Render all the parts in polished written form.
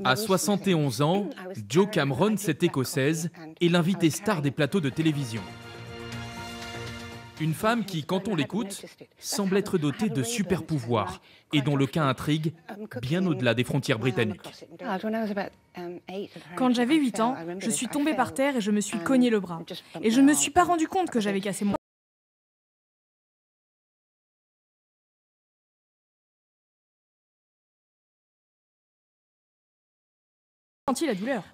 À 71 ans, Jo Cameron, cette Écossaise, est l'invitée star des plateaux de télévision. Une femme qui, quand on l'écoute, semble être dotée de super pouvoirs et dont le cas intrigue bien au-delà des frontières britanniques. Quand j'avais 8 ans, je suis tombée par terre et je me suis cogné le bras. Et je ne me suis pas rendu compte que j'avais cassé mon bras. J'ai senti la douleur.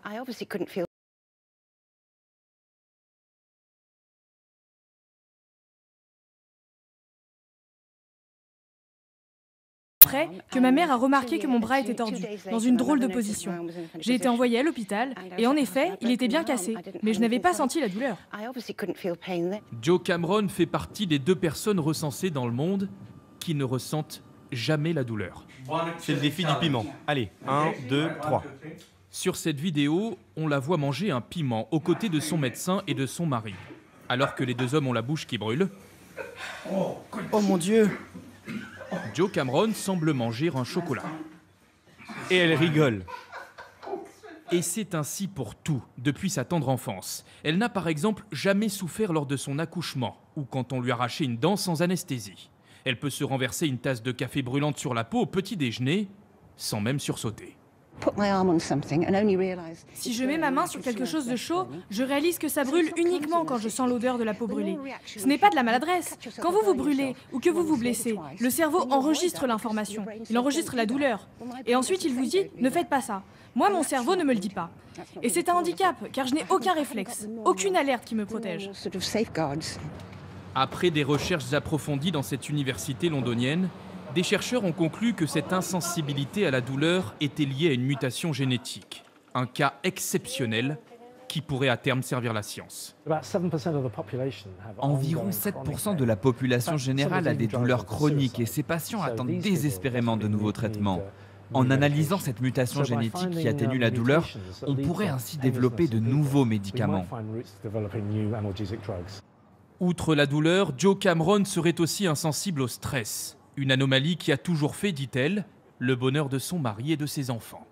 Après, que ma mère a remarqué que mon bras était tordu, dans une drôle de position. J'ai été envoyée à l'hôpital et en effet, il était bien cassé, mais je n'avais pas senti la douleur. Jo Cameron fait partie des 2 personnes recensées dans le monde qui ne ressentent jamais la douleur. C'est le défi du piment. Allez, 1, 2, 3. Sur cette vidéo, on la voit manger un piment aux côtés de son médecin et de son mari. Alors que les 2 hommes ont la bouche qui brûle, Oh mon Dieu! Jo Cameron semble manger un chocolat. Et elle rigole. Et c'est ainsi pour tout, depuis sa tendre enfance. Elle n'a par exemple jamais souffert lors de son accouchement ou quand on lui arrachait une dent sans anesthésie. Elle peut se renverser une tasse de café brûlante sur la peau au petit déjeuner, sans même sursauter. Si je mets ma main sur quelque chose de chaud, je réalise que ça brûle uniquement quand je sens l'odeur de la peau brûlée. Ce n'est pas de la maladresse. Quand vous vous brûlez ou que vous vous blessez, le cerveau enregistre l'information. Il enregistre la douleur. Et ensuite, il vous dit « ne faites pas ça ». Moi, mon cerveau ne me le dit pas. Et c'est un handicap, car je n'ai aucun réflexe, aucune alerte qui me protège. Après des recherches approfondies dans cette université londonienne, des chercheurs ont conclu que cette insensibilité à la douleur était liée à une mutation génétique. Un cas exceptionnel qui pourrait à terme servir la science. Environ 7% de la population générale a des douleurs chroniques et ces patients attendent désespérément de nouveaux traitements. En analysant cette mutation génétique qui atténue la douleur, on pourrait ainsi développer de nouveaux médicaments. Outre la douleur, Jo Cameron serait aussi insensible au stress. Une anomalie qui a toujours fait, dit-elle, le bonheur de son mari et de ses enfants.